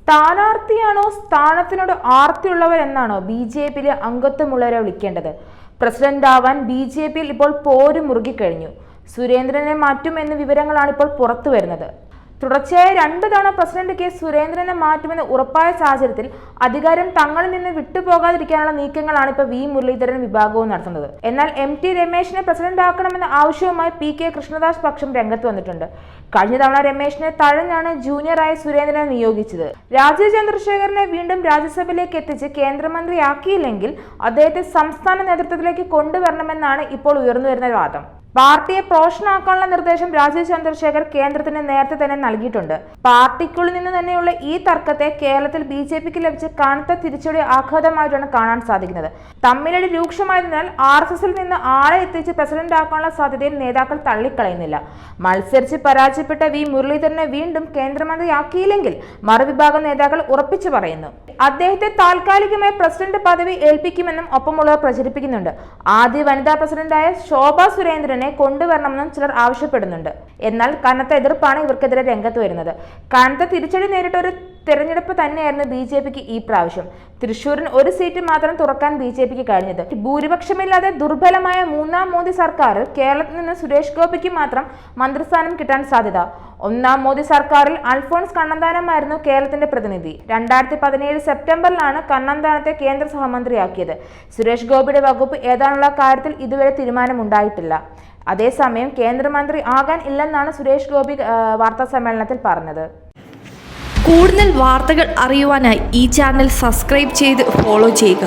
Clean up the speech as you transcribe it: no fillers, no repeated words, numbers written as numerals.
സ്ഥാനാർത്ഥിയാണോ സ്ഥാനത്തിനോട് ആർത്തിയുള്ളവരെന്നാണോ BJPയിലെ അംഗത്വമുള്ളവരെ വിളിക്കേണ്ടത്? പ്രസിഡന്റ് ആവാൻ BJPയിൽ ഇപ്പോൾ പോര് മുറുകിക്കഴിഞ്ഞു. സുരേന്ദ്രനെ മാറ്റുമെന്ന വിവരങ്ങളാണ് ഇപ്പോൾ പുറത്തു വരുന്നത്. തുടർച്ചയായ 2 തവണ പ്രസിഡന്റ് കെ സുരേന്ദ്രനെ മാറ്റുമെന്ന് ഉറപ്പായ സാഹചര്യത്തിൽ അധികാരം തങ്ങളിൽ നിന്ന് വിട്ടുപോകാതിരിക്കാനുള്ള നീക്കങ്ങളാണ് ഇപ്പോൾ വി മുരളീധരൻ വിഭാഗവും നടത്തുന്നത്. എന്നാൽ MT രമേശിനെ പ്രസിഡന്റ് ആക്കണമെന്ന ആവശ്യവുമായി PK കൃഷ്ണദാസ് പക്ഷം രംഗത്ത് വന്നിട്ടുണ്ട്. കഴിഞ്ഞ തവണ രമേശിനെ തഴഞ്ഞാണ് ജൂനിയറായ സുരേന്ദ്രനെ നിയോഗിച്ചത്. രാജീവ് ചന്ദ്രശേഖരനെ വീണ്ടും രാജ്യസഭയിലേക്ക് എത്തിച്ച് കേന്ദ്രമന്ത്രിയാക്കിയില്ലെങ്കിൽ അദ്ദേഹത്തെ സംസ്ഥാന നേതൃത്വത്തിലേക്ക് കൊണ്ടുവരണമെന്നാണ് ഇപ്പോൾ ഉയർന്നുവരുന്ന വാദം. പാർട്ടിയെ പ്രൊഫഷനാക്കാനുള്ള നിർദ്ദേശം രാജീവ് ചന്ദ്രശേഖർ കേന്ദ്രത്തിന് നേരത്തെ തന്നെ നൽകിയിട്ടുണ്ട്. പാർട്ടിക്കുള്ളിൽ നിന്ന് തന്നെയുള്ള ഈ തർക്കത്തെ കേരളത്തിൽ BJPക്ക് ലഭിച്ച കനത്ത തിരിച്ചടി ആഘാതമായിട്ടാണ് കാണാൻ സാധിക്കുന്നത്. തമ്മിലടി രൂക്ഷമായതിനാൽ RSSൽ നിന്ന് ആളെ എത്തിച്ച് പ്രസിഡന്റ് ആക്കാനുള്ള സാധ്യതയും നേതാക്കൾ തള്ളിക്കളയുന്നില്ല. മത്സരിച്ച് പരാജയപ്പെട്ട വി മുരളീധരനെ വീണ്ടും കേന്ദ്രമന്ത്രിയാക്കിയില്ലെങ്കിൽ മറുവിഭാഗം നേതാക്കൾ ഉറപ്പിച്ചു പറയുന്നു. അദ്ദേഹത്തെ താൽക്കാലികമായി പ്രസിഡന്റ് പദവി ഏൽപ്പിക്കുമെന്നും ഒപ്പമുള്ളവർ പ്രചരിപ്പിക്കുന്നുണ്ട്. ആദ്യ വനിതാ പ്രസിഡന്റായ ശോഭ സുരേന്ദ്രനെ കൊണ്ടുവരണമെന്നും ചിലർ ആവശ്യപ്പെടുന്നുണ്ട്. എന്നാൽ കനത്ത എതിർപ്പാണ് ഇവർക്കെതിരെ രംഗത്ത് വരുന്നത്. കനത്ത തിരിച്ചടി നേരിട്ട ഒരു തെരഞ്ഞെടുപ്പ് തന്നെയായിരുന്നു BJPക്ക് ഈ പ്രാവശ്യം. തൃശ്ശൂരിന് ഒരു സീറ്റ് മാത്രം തുറക്കാൻ BJPക്ക് കഴിഞ്ഞത്. ഭൂരിപക്ഷമില്ലാതെ ദുർബലമായ 3ാം മോദി സർക്കാരിൽ കേരളത്തിൽ നിന്ന് സുരേഷ് ഗോപിക്ക് മാത്രം മന്ത്രിസ്ഥാനം കിട്ടാൻ സാധ്യത. 1ാം മോദി സർക്കാരിൽ അൽഫോൺസ് കണ്ണന്താനമായിരുന്നു കേരളത്തിന്റെ പ്രതിനിധി. 2017 സെപ്റ്റംബറിലാണ് കണ്ണന്താനത്തെ കേന്ദ്ര സഹമന്ത്രിയാക്കിയത്. സുരേഷ് ഗോപിയുടെ വകുപ്പ് ഏതാനുള്ള കാര്യത്തിൽ ഇതുവരെ തീരുമാനമുണ്ടായിട്ടില്ല. അതേസമയം കേന്ദ്രമന്ത്രി ആകാൻ ഇല്ലെന്നാണ് സുരേഷ് ഗോപി വാർത്താ സമ്മേളനത്തിൽ പറഞ്ഞത്. കൂടുതൽ വാർത്തകൾ അറിയുവാനായി ഈ ചാനൽ സബ്സ്ക്രൈബ് ചെയ്ത് ഫോളോ ചെയ്യുക.